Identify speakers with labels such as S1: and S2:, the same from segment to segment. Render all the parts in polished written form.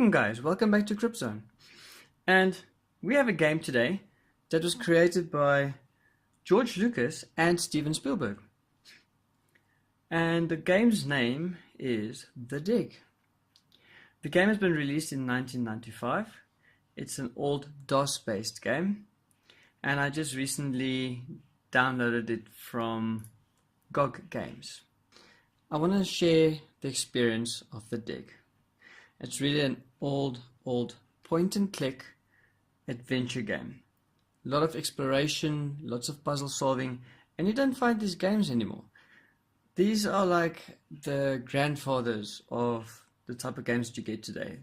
S1: Welcome guys, welcome back to Cript. And we have a game today that was created by George Lucas and Steven Spielberg. And the game's name is The Dig. The game has been released in 1995. It's an old DOS-based game, and I just recently downloaded it from GOG Games. I want to share the experience of The Dig. It's really an old point and click adventure game. A lot of exploration, lots of puzzle solving, and you don't find these games anymore. These are like the grandfathers of the type of games that you get today.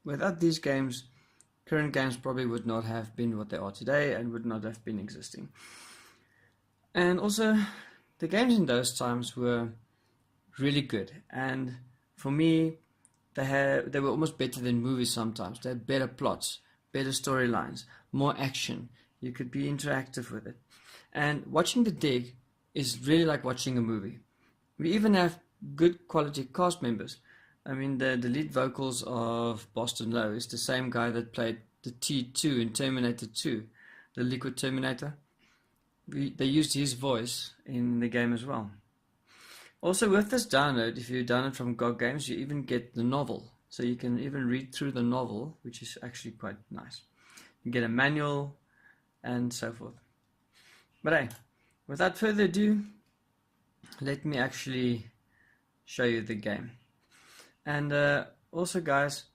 S1: Without these games, current games probably would not have been what they are today and would not have been existing. And also, the games in those times were really good, and for me, they were almost better than movies sometimes. They had better plots, better storylines, more action. You could be interactive with it. And watching The Dig is really like watching a movie. We even have good quality cast members. I mean, the lead vocals of Boston Lowe is the same guy that played the T2 in Terminator 2, the Liquid Terminator. They used his voice in the game as well. Also, with this download, if you download from GOG Games, you even get the novel. So you can even read through the novel, which is actually quite nice. You get a manual and so forth. But hey, without further ado, let me actually show you the game. And also guys,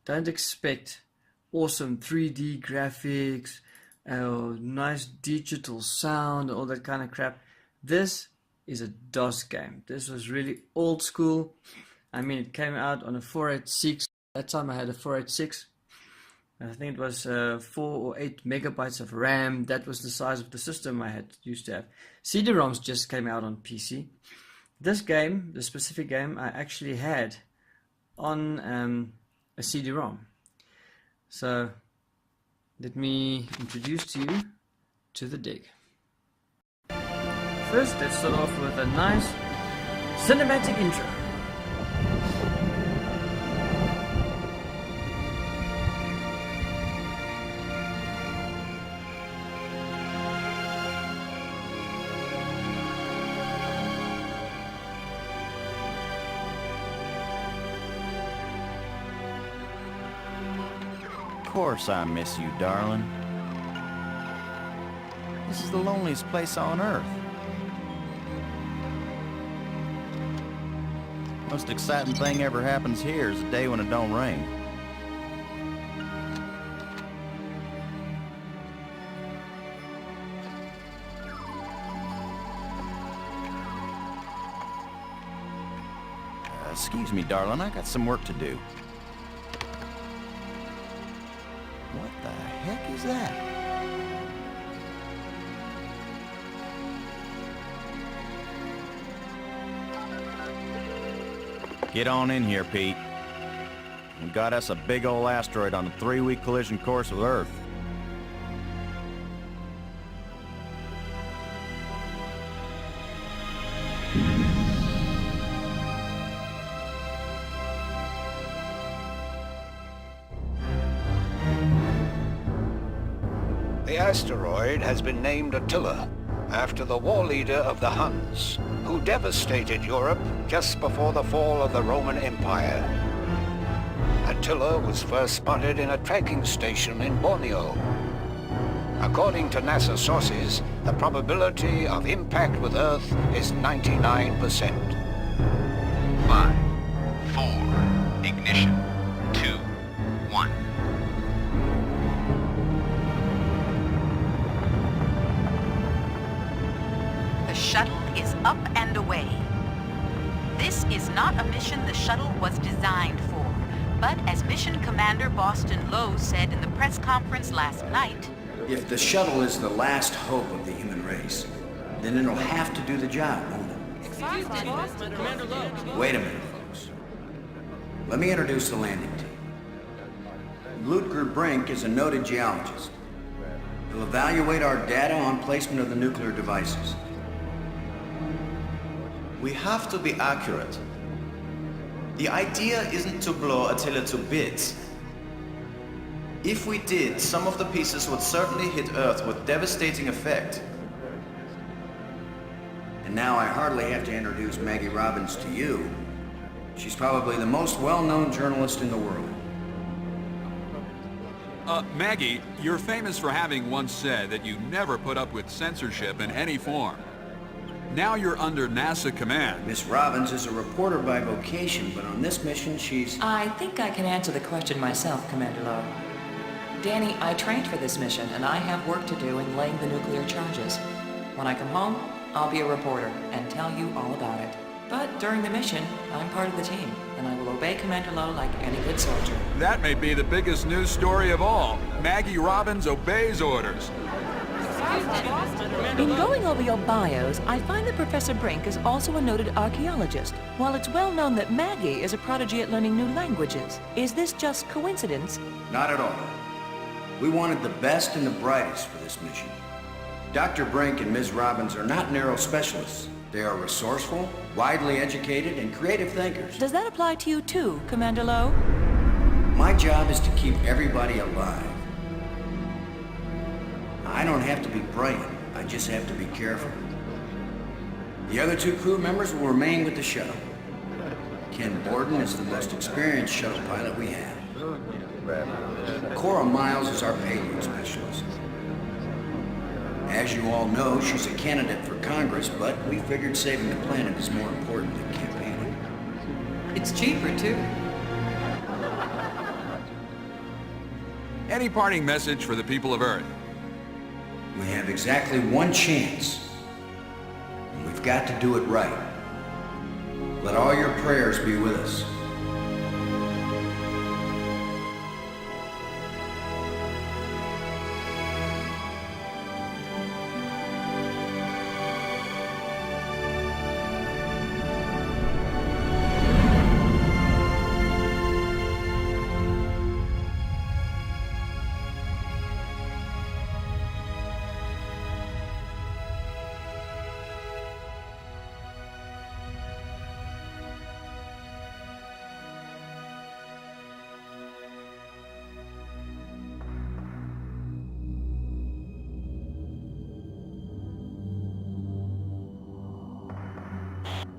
S1: don't expect awesome 3D graphics, nice digital sound, all that kind of crap. This is a DOS game. This was really old school. I mean, it came out on a 486. At that time I had a 486. I think it was 4 or 8 megabytes of RAM. That was the size of the system I used to have. CD-ROMs just came out on PC. This game, the specific game, I actually had on a CD-ROM. So let me introduce to you to The Dig. First, let's start off with a nice cinematic intro.
S2: Of course I miss you, darling. This is the loneliest place on earth. Most exciting thing ever happens here is the day when it don't rain. Excuse me, darling, I got some work to do. What the heck is that? Get on in here, Pete. We got us a big old asteroid on a 3-week collision course with Earth.
S3: The asteroid has been named Attila, after the war leader of the Huns, who devastated Europe just before the fall of the Roman Empire. Attila was first spotted in a tracking station in Borneo. According to NASA sources, the probability of impact with Earth is 99%.
S4: 5, 4, ignition, 2, 1.
S5: The shuttle is up and away. This is not a mission the shuttle was designed for, but as Mission Commander Boston Lowe said in the press conference last night,
S6: if the shuttle is the last hope of the human race, then it'll have to do the job, won't it? Wait a minute, folks. Let me introduce the landing team. Ludger Brink is a noted geologist. He'll evaluate our data on placement of the nuclear devices.
S7: We have to be accurate. The idea isn't to blow Attila to bits. If we did, some of the pieces would certainly hit Earth with devastating effect.
S6: And now I hardly have to introduce Maggie Robbins to you. She's probably the most well-known journalist in the world.
S8: Maggie, you're famous for having once said that you never put up with censorship in any form. Now you're under NASA command.
S6: Miss Robbins is a reporter by vocation, but on this mission she's...
S9: I think I can answer the question myself, Commander Lowe. Danny, I trained for this mission, and I have work to do in laying the nuclear charges. When I come home, I'll be a reporter and tell you all about it. But during the mission, I'm part of the team, and I will obey Commander Lowe like any good soldier.
S8: That may be the biggest news story of all. Maggie Robbins obeys orders.
S10: In going over your bios, I find that Professor Brink is also a noted archaeologist, while it's well known that Maggie is a prodigy at learning new languages. Is this just coincidence?
S6: Not at all. We wanted the best and the brightest for this mission. Dr. Brink and Ms. Robbins are not narrow specialists. They are resourceful, widely educated, and creative thinkers.
S10: Does that apply to you too, Commander Lowe?
S6: My job is to keep everybody alive. I don't have to be bright, I just have to be careful. The other two crew members will remain with the shuttle. Ken Borden is the most experienced shuttle pilot we have. Cora Miles is our payload specialist. As you all know, she's a candidate for Congress, but we figured saving the planet is more important than campaigning.
S9: It's cheaper, too.
S8: Any parting message for the people of Earth?
S6: We have exactly one chance, and we've got to do it right. Let all your prayers be with us.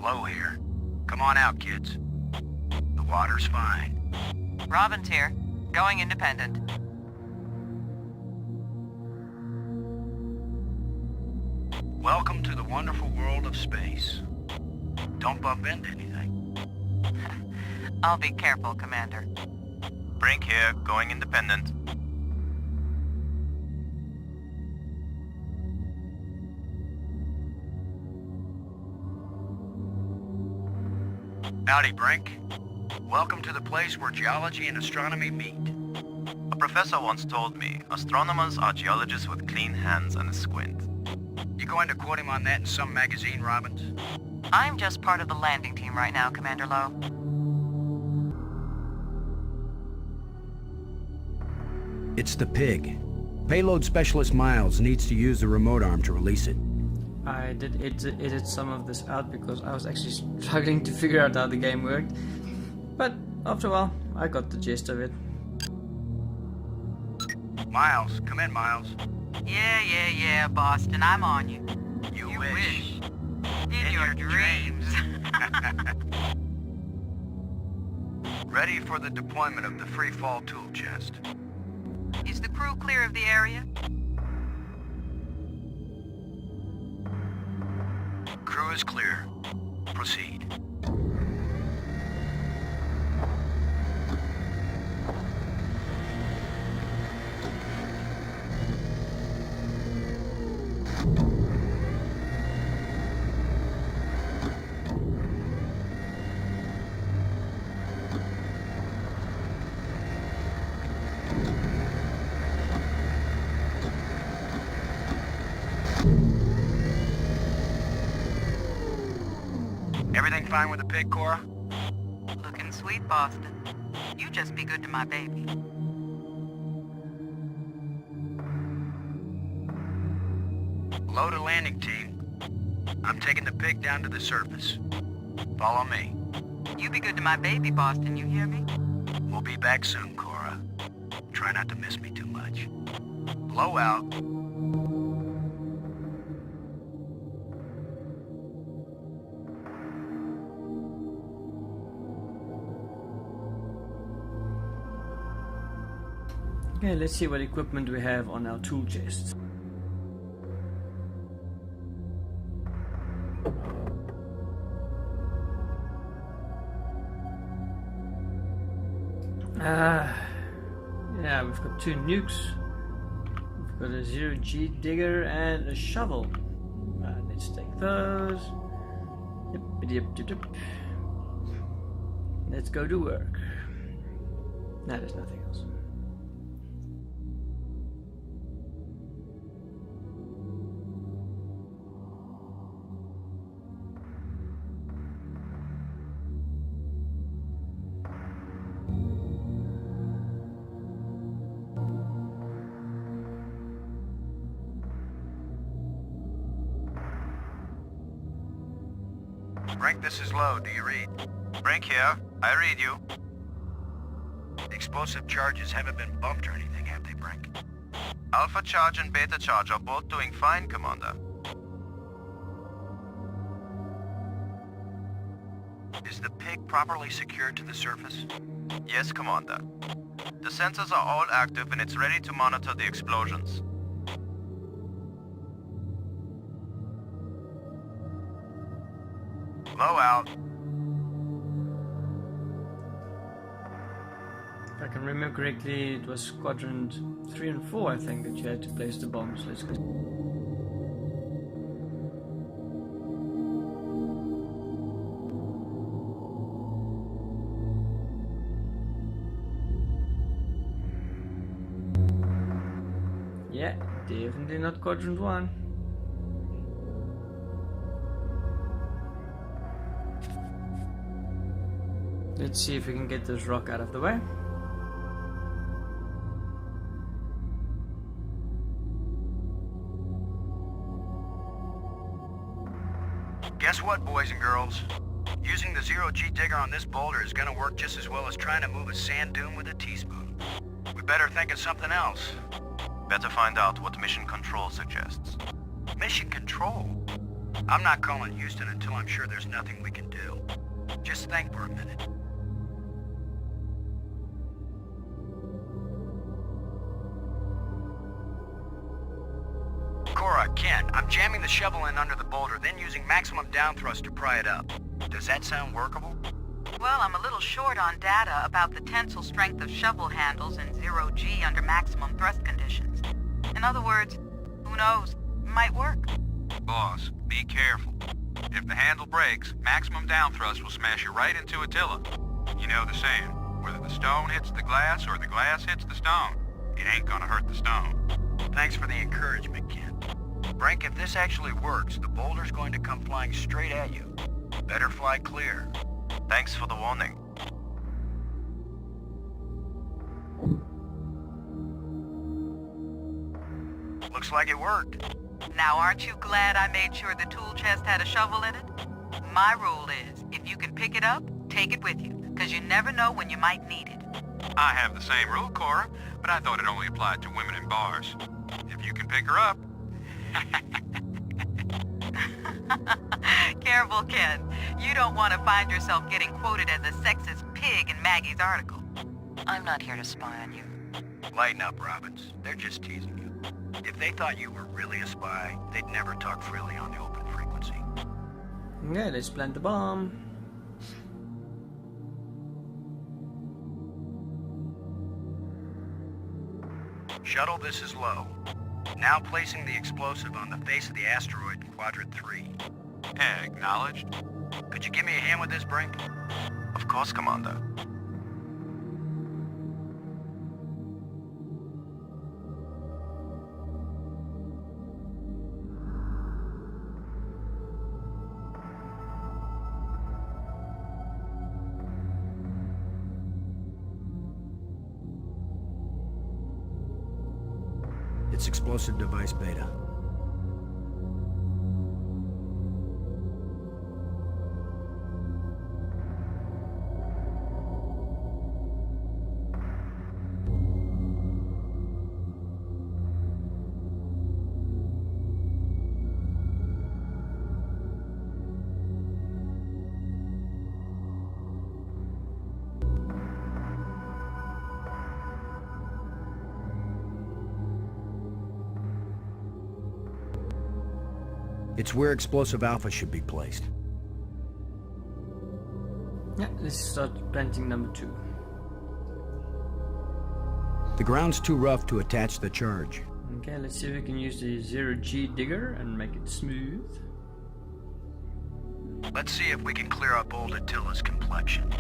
S3: Low here. Come on out, kids. The water's fine.
S5: Robbins here. Going independent.
S3: Welcome to the wonderful world of space. Don't bump into anything.
S5: I'll be careful, Commander.
S2: Brink here, going independent.
S3: Howdy, Brink. Welcome to the place where geology and astronomy meet.
S2: A professor once told me, astronomers are geologists with clean hands and a squint.
S3: You going to quote him on that in some magazine, Robbins?
S5: I'm just part of the landing team right now, Commander Lowe.
S11: It's the pig. Payload Specialist Miles needs to use the remote arm to release it.
S1: I did edit some of this out because I was actually struggling to figure out how the game worked. But after a while, I got the gist of it.
S3: Miles, come in, Miles.
S5: Yeah, Boston, I'm on you.
S3: You wish.
S5: In your dreams.
S3: Ready for the deployment of the free fall tool chest.
S5: Is the crew clear of the area?
S3: Crew is clear. Proceed. Everything fine with the pig, Cora?
S5: Looking sweet, Boston. You just be good to my baby.
S3: Low to landing team. I'm taking the pig down to the surface. Follow me.
S5: You be good to my baby, Boston, you hear me?
S6: We'll be back soon, Cora. Try not to miss me too much. Blow out.
S1: Okay, let's see what equipment we have on our tool chests. Yeah, we've got 2 nukes. We've got a 0G digger and a shovel. Let's take those. Yep. Let's go to work. No, there's nothing else.
S6: Brink, this is Low. Do you read? Brink here. I read you. Explosive charges haven't been bumped or anything, have they, Brink?
S12: Alpha charge and beta charge are both doing fine, Commander.
S6: Is the pig properly secured to the surface?
S12: Yes, Commander. The sensors are all active and it's ready to monitor the explosions.
S6: Low out.
S1: If I can remember correctly, it was quadrant 3 and 4, I think, that you had to place the bombs. Let's go. Yeah, definitely not quadrant 1. Let's see if we can get this rock out of the way.
S6: Guess what, boys and girls? Using the 0G digger on this boulder is gonna work just as well as trying to move a sand dune with a teaspoon. We better think of something else.
S12: Better find out what Mission Control suggests.
S6: Mission Control? I'm not calling Houston until I'm sure there's nothing we can do. Just think for a minute. Cora, Ken, I'm jamming the shovel in under the boulder, then using maximum down thrust to pry it up. Does that sound workable?
S5: Well, I'm a little short on data about the tensile strength of shovel handles in 0G under maximum thrust conditions. In other words, who knows? Might work.
S8: Boss, be careful. If the handle breaks, maximum down thrust will smash you right into Attila. You know the saying, whether the stone hits the glass or the glass hits the stone, it ain't gonna hurt the stone.
S6: Thanks for the encouragement, Ken. Brink, if this actually works, the boulder's going to come flying straight at you. Better fly clear.
S12: Thanks for the warning.
S6: Looks like it worked.
S5: Now, aren't you glad I made sure the tool chest had a shovel in it? My rule is, if you can pick it up, take it with you, because you never know when you might need it.
S8: I have the same rule, Cora, but I thought it only applied to women in bars. If you can pick her up...
S5: Careful, Ken. You don't want to find yourself getting quoted as a sexist pig in Maggie's article.
S9: I'm not here to spy on you.
S6: Lighten up, Robbins. They're just teasing you. If they thought you were really a spy, they'd never talk freely on the open frequency.
S1: Yeah, let's plant the bomb.
S6: Shuttle, this is Low. Now placing the explosive on the face of the asteroid in Quadrant 3.
S8: Acknowledged.
S6: Could you give me a hand with this, Brink?
S12: Of course, Commander.
S11: It's explosive device beta. It's where Explosive Alpha should be placed.
S1: Yeah, let's start planting number 2.
S11: The ground's too rough to attach the charge.
S1: Okay, let's see if we can use the 0G digger and make it smooth.
S13: Let's see if we can clear up old Attila's complexion.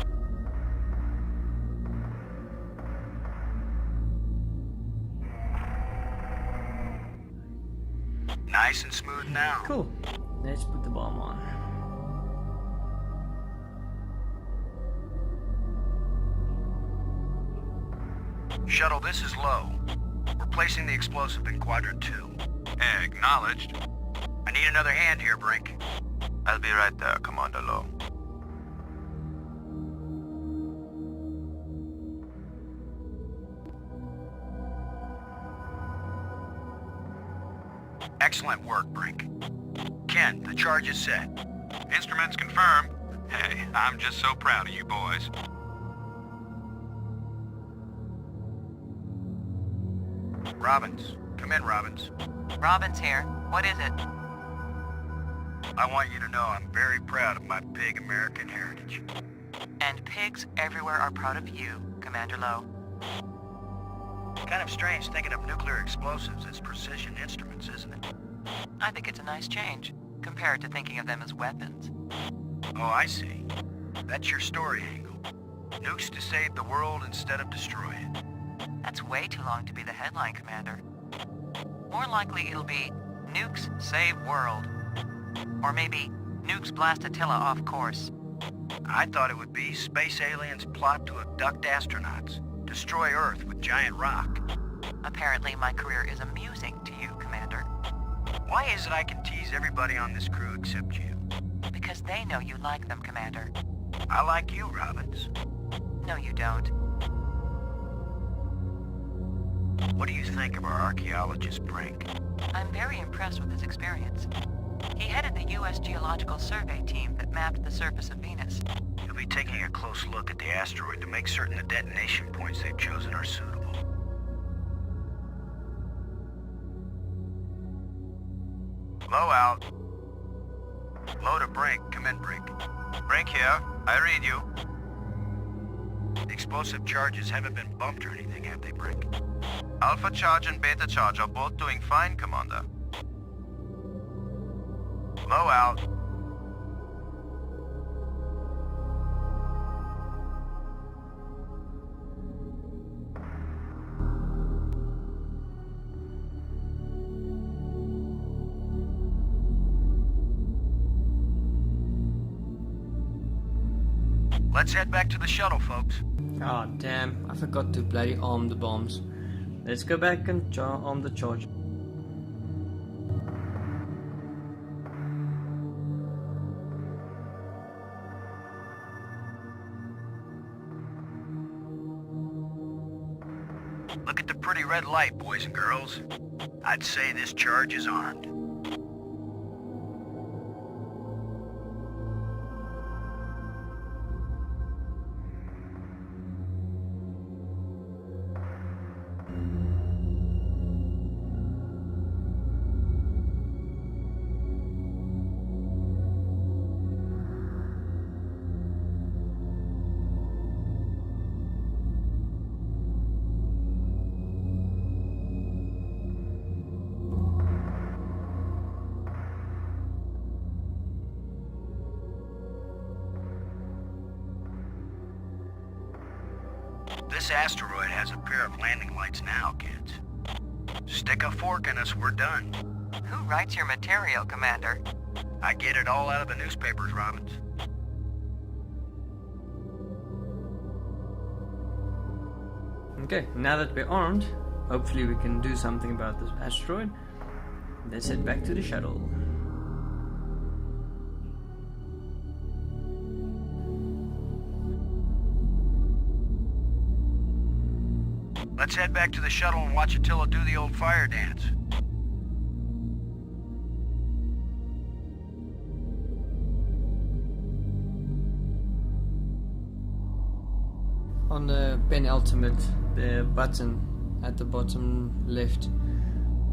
S13: Nice and smooth now.
S1: Cool. Let's put the bomb on.
S13: Shuttle, this is Low. We're placing the explosive in Quadrant 2.
S8: Acknowledged.
S13: I need another hand here, Brink.
S12: I'll be right there, Commander Lowe.
S13: Excellent work, Brink. Ken, the charge is set.
S8: Instruments confirmed. Hey, I'm just so proud of you boys.
S13: Robbins. Come in, Robbins.
S5: Robbins here. What is it?
S13: I want you to know I'm very proud of my big American heritage.
S9: And pigs everywhere are proud of you, Commander Lowe.
S13: Kind of strange thinking of nuclear explosives as precision instruments, isn't it?
S9: I think it's a nice change, compared to thinking of them as weapons.
S13: Oh, I see. That's your story angle. Nukes to save the world instead of destroy it.
S9: That's way too long to be the headline, Commander. More likely it'll be Nukes Save World. Or maybe Nukes Blast Attila off course.
S13: I thought it would be space aliens plot to abduct astronauts, destroy Earth with giant rock.
S9: Apparently my career is amusing to you, Commander.
S13: Why is it I can tease everybody on this crew except you?
S9: Because they know you like them, Commander.
S13: I like you, Robbins.
S9: No, you don't.
S13: What do you think of our archaeologist, Brink?
S9: I'm very impressed with his experience. He headed the U.S. Geological Survey team that mapped the surface of Venus.
S13: He'll be taking a close look at the asteroid to make certain the detonation points they've chosen are suitable. Low out. Low to Brink. Come in, Brink.
S12: Brink here. I read you.
S13: The explosive charges haven't been bumped or anything, have they, Brink?
S12: Alpha charge and beta charge are both doing fine, Commander.
S13: Low out. Let's head back to the shuttle, folks.
S1: Ah, damn. I forgot to bloody arm the bombs. Let's go back and arm the charge.
S13: Look at the pretty red light, boys and girls. I'd say this charge is armed. This asteroid has a pair of landing lights now, kids. Stick a fork in us, we're done.
S9: Who writes your material, Commander?
S13: I get it all out of the newspapers, Robbins.
S1: Okay, now that we're armed, hopefully we can do something about this asteroid. Let's head back to the shuttle.
S13: Let's head back to the shuttle and watch Attila do the old fire dance.
S1: On the penultimate, the button at the bottom left,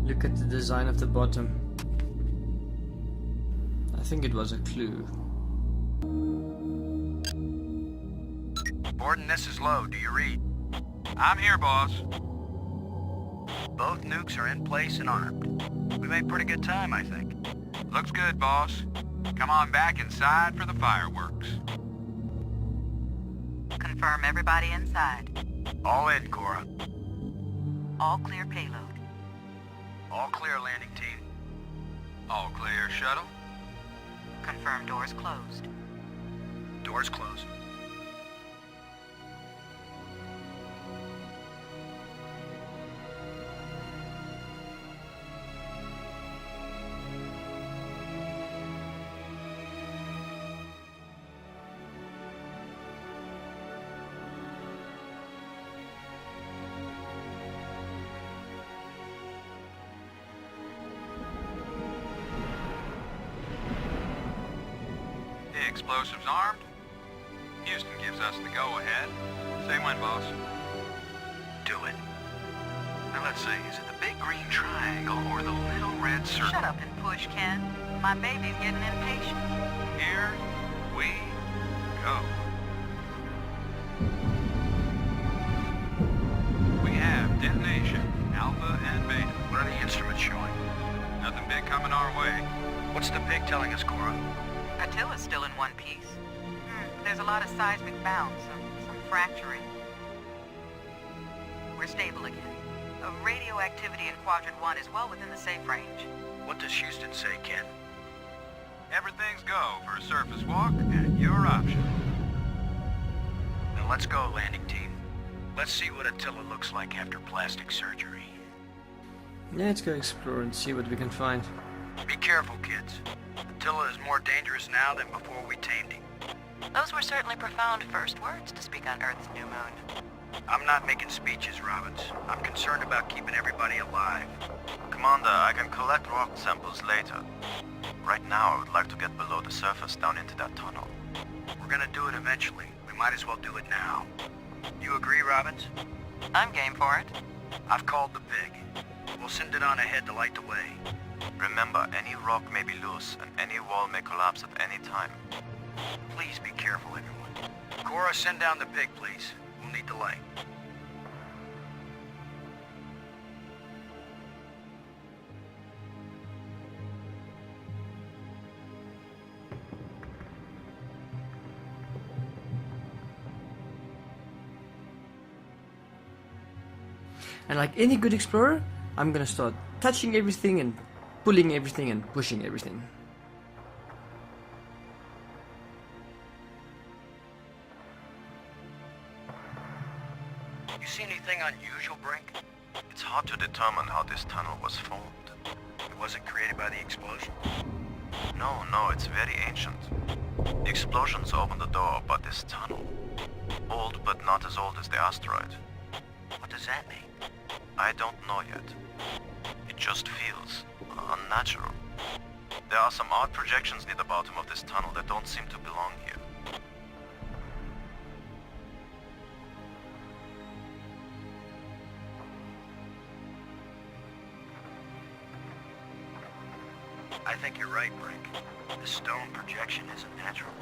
S1: look at the design of the bottom. I think it was a clue.
S13: Borden, this is Lowe. Do you read?
S8: I'm here, boss.
S13: Both nukes are in place and armed. We made pretty good time, I think.
S8: Looks good, boss. Come on back inside for the fireworks.
S5: Confirm everybody inside.
S13: All in, Cora.
S5: All clear payload.
S13: All clear, landing team.
S8: All clear, shuttle.
S5: Confirm doors closed.
S13: Doors closed.
S8: The explosives armed. Houston gives us the go-ahead. Say when, boss.
S13: Do it. Now let's see, is it the big green triangle or the little red circle?
S5: Shut up and push, Ken. My baby's getting impatient.
S8: Here we go. We have detonation, Alpha and Beta.
S13: What are the instruments showing?
S8: Nothing big coming our way.
S13: What's the pig telling us, Cora?
S5: Attila's still in one piece. There's a lot of seismic bounce, some fracturing. We're stable again. Radioactivity in Quadrant 1 is well within the safe range.
S13: What does Houston say, Ken?
S8: Everything's go for a surface walk at your option.
S13: Then let's go, landing team. Let's see what Attila looks like after plastic surgery.
S1: Yeah, let's go explore and see what we can find.
S13: Be careful, kids. Attila is more dangerous now than before we tamed him.
S9: Those were certainly profound first words to speak on Earth's new moon.
S13: I'm not making speeches, Robbins. I'm concerned about keeping everybody alive.
S12: Commander, I can collect rock samples later. Right now, I would like to get below the surface down into that tunnel.
S13: We're gonna do it eventually. We might as well do it now. You agree, Robbins?
S9: I'm game for it.
S13: I've called the pig. We'll send it on ahead to light the way.
S12: Remember, any rock may be loose, and any wall may collapse at any time.
S13: Please be careful, everyone. Cora, send down the pig, please. We'll need the light.
S1: And like any good explorer, I'm gonna start touching everything and pulling everything and pushing everything.
S13: You see anything unusual, Brink?
S12: It's hard to determine how this tunnel was formed.
S13: It wasn't created by the explosion?
S12: No, it's very ancient. The explosions opened the door, but this tunnel... Old, but not as old as the asteroid.
S13: What does that mean?
S12: I don't know yet. It just feels unnatural. There are some odd projections near the bottom of this tunnel that don't seem to belong here.
S13: I think you're right, Brink. The stone projection isn't natural.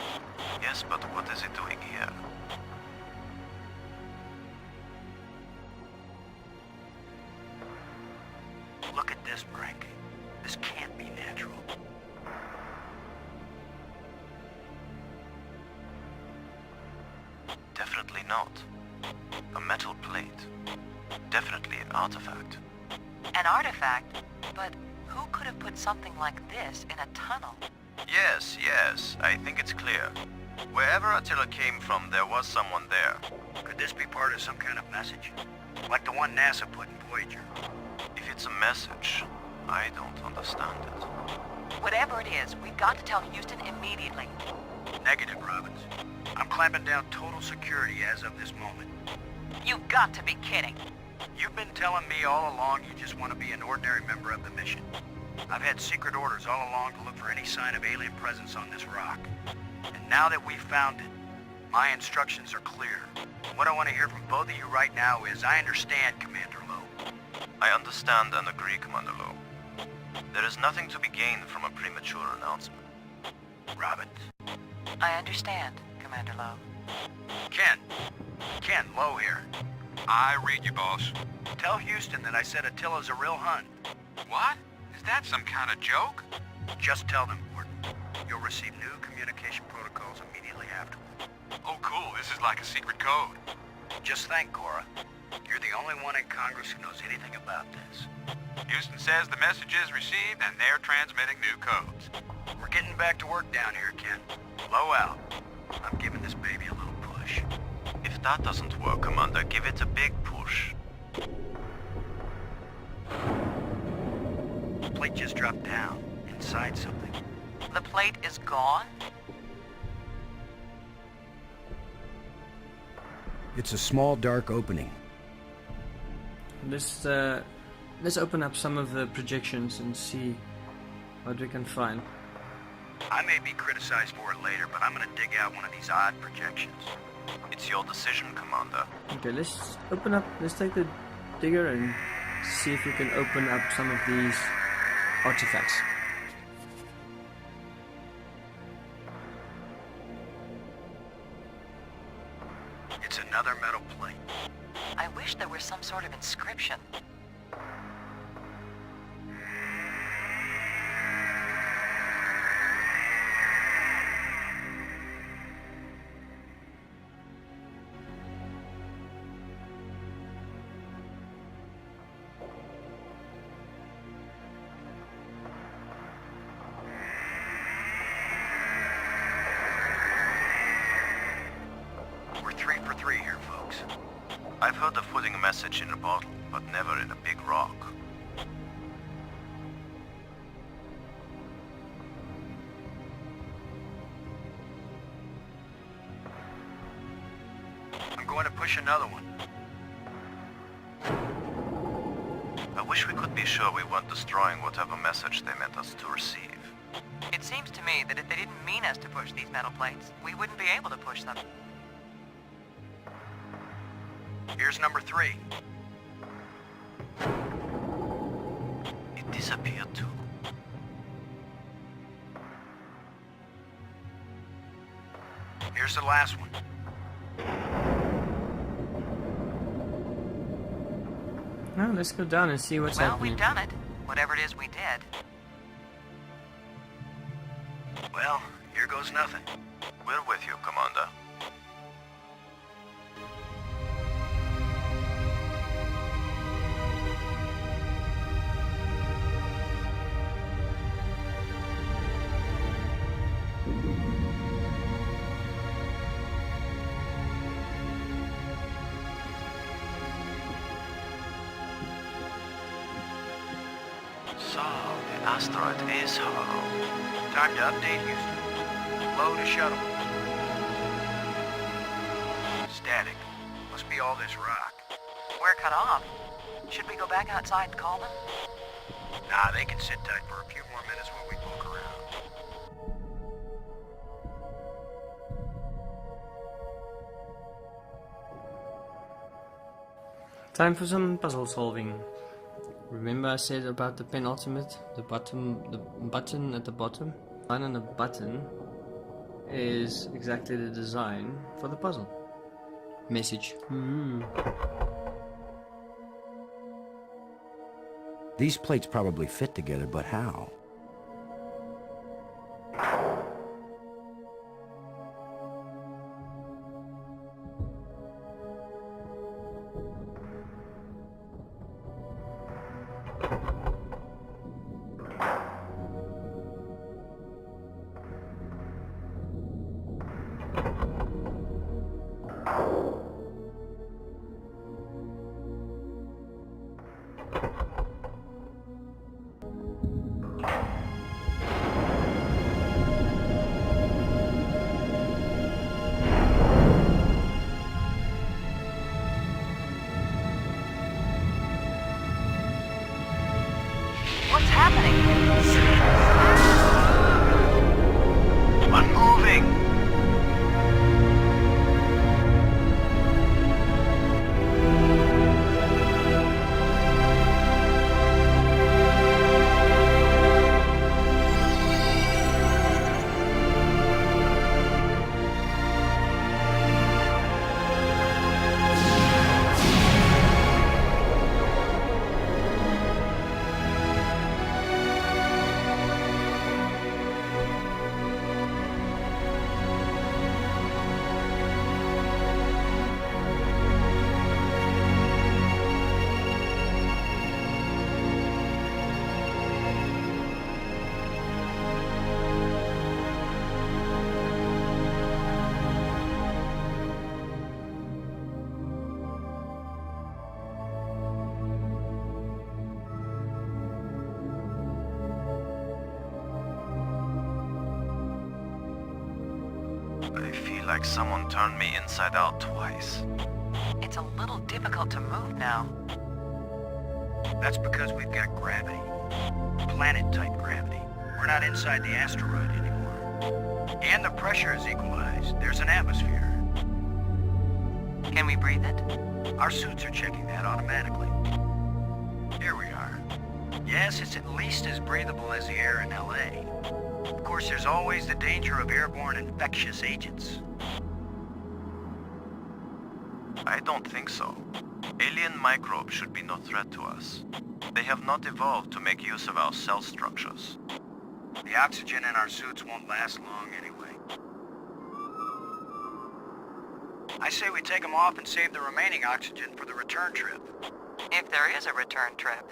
S12: Yes, but what is it doing here?
S13: Look at this, Brink. This can't be natural.
S12: Definitely not. A metal plate. Definitely an artifact.
S9: An artifact? But who could have put something like this in a tunnel?
S12: Yes, I think it's clear. Wherever Attila came from, there was someone there.
S13: Could this be part of some kind of message? Like the one NASA put in Voyager?
S12: If it's a message, I don't understand it.
S9: Whatever it is, we've got to tell Houston immediately.
S13: Negative, Robbins. I'm clamping down total security as of this moment.
S9: You've got to be kidding.
S13: You've been telling me all along you just want to be an ordinary member of the mission. I've had secret orders all along to look for any sign of alien presence on this rock. And now that we've found it, my instructions are clear. What I want to hear from both of you right now is, I understand, Commander Lowe.
S12: I understand and agree, Commander Lowe. There is nothing to be gained from a premature announcement.
S13: Robert.
S9: I understand, Commander Lowe.
S13: Ken. Ken, Lowe here.
S8: I read you, boss.
S13: Tell Houston that I said Attila's a real Hun.
S8: What? Is that some kind of joke?
S13: Just tell them, Gordon. You'll receive new communication protocols immediately afterward.
S8: Oh, cool. This is like a secret code.
S13: Just think, Cora. You're the only one in Congress who knows anything about this.
S8: Houston says the message is received and they're transmitting new codes.
S13: We're getting back to work down here, Ken. Low out. I'm giving this baby a little push.
S12: If that doesn't work, Commander, give it a big push.
S13: The plate just dropped down, inside something.
S9: The plate is gone?
S11: It's a small, dark opening.
S1: Let's open up some of the projections and see what we can find.
S13: I may be criticized for it later, but I'm gonna dig out one of these odd projections.
S12: It's your decision, Commander.
S1: Okay, let's take the digger and see if we can open up some of these artifacts.
S13: It's another metal plate.
S9: I wish there were some sort of inscription.
S13: We're 3 for 3 here, folks.
S12: I've heard of putting a message in a bottle, but never in a big rock.
S13: I'm going to push another one.
S12: I wish we could be sure we weren't destroying whatever message they meant us to receive.
S9: It seems to me that if they didn't mean us to push these metal plates, we wouldn't be able to push them.
S13: Here's number 3.
S12: It disappeared too.
S13: Here's the last one.
S1: Now let's go down and see what's
S9: Well,
S1: happening.
S9: we've done it. Whatever it is we did.
S13: Well, here goes nothing.
S12: We're with you, Commander. So, the asteroid is hollow.
S13: Time to update Houston. Load a shuttle. Static. Must be all this rock.
S9: We're cut off. Should we go back outside and call them?
S13: Nah, they can sit tight for a few more minutes while we poke around.
S1: Time for some puzzle solving. Remember I said about the penultimate, the button at the bottom? The line on the button is exactly the design for the puzzle. Message.
S11: These plates probably fit together, but how?
S9: What's happening?
S13: Unmoving!
S12: I feel like someone turned me inside out twice.
S9: It's a little difficult to move now.
S13: That's because we've got gravity. Planet-type gravity. We're not inside the asteroid anymore. And the pressure is equalized. There's an atmosphere.
S9: Can we breathe it?
S13: Our suits are checking that automatically. Here we are. Yes, it's at least as breathable as the air in LA. Of course, there's always the danger of airborne infectious agents.
S12: I don't think so. Alien microbes should be no threat to us. They have not evolved to make use of our cell structures.
S13: The oxygen in our suits won't last long anyway. I say we take them off and save the remaining oxygen for the return trip.
S9: If there is a return trip.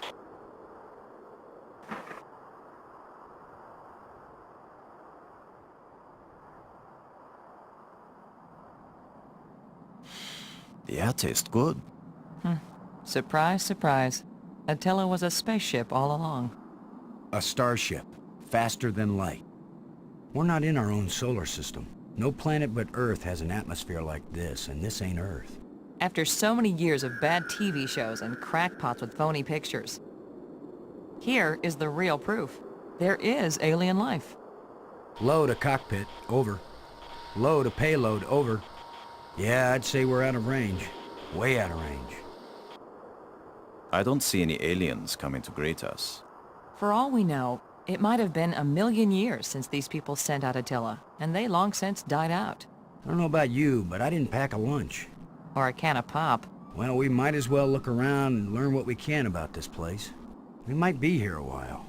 S2: The air tastes good.
S9: Surprise, surprise. Attila was a spaceship all along.
S11: A starship, faster than light. We're not in our own solar system. No planet but Earth has an atmosphere like this, and this ain't Earth.
S9: After so many years of bad TV shows and crackpots with phony pictures, here is the real proof. There is alien life.
S11: Load a cockpit, over. Load a payload, over. Yeah, I'd say we're out of range. Way out of range.
S2: I don't see any aliens coming to greet us.
S9: For all we know, it might have been 1,000,000 years since these people sent out Attila, and they long since died out.
S11: I don't know about you, but I didn't pack a lunch.
S9: Or a can of pop.
S11: Well, we might as well look around and learn what we can about this place. We might be here a while.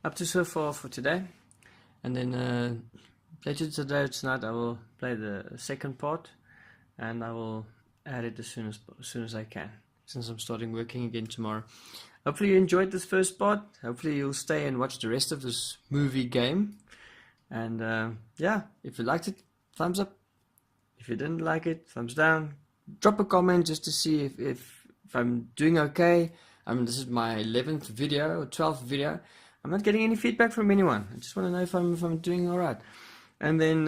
S1: Up to so far for today. And then later today or tonight I will play the second part, and I will add it as soon as I can, since I'm starting working again tomorrow. Hopefully you enjoyed this first part. Hopefully you'll stay and watch the rest of this movie game. And yeah, if you liked it, thumbs up. If you didn't like it, thumbs down. Drop a comment just to see if I'm doing okay. I mean, this is my 11th video or 12th video. I'm not getting any feedback from anyone. I just want to know if I'm doing all right. And then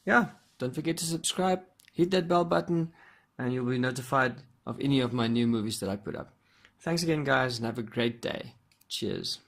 S1: yeah, don't forget to subscribe, hit that bell button, and you'll be notified of any of my new movies that I put up. Thanks again, guys, and have a great day. Cheers.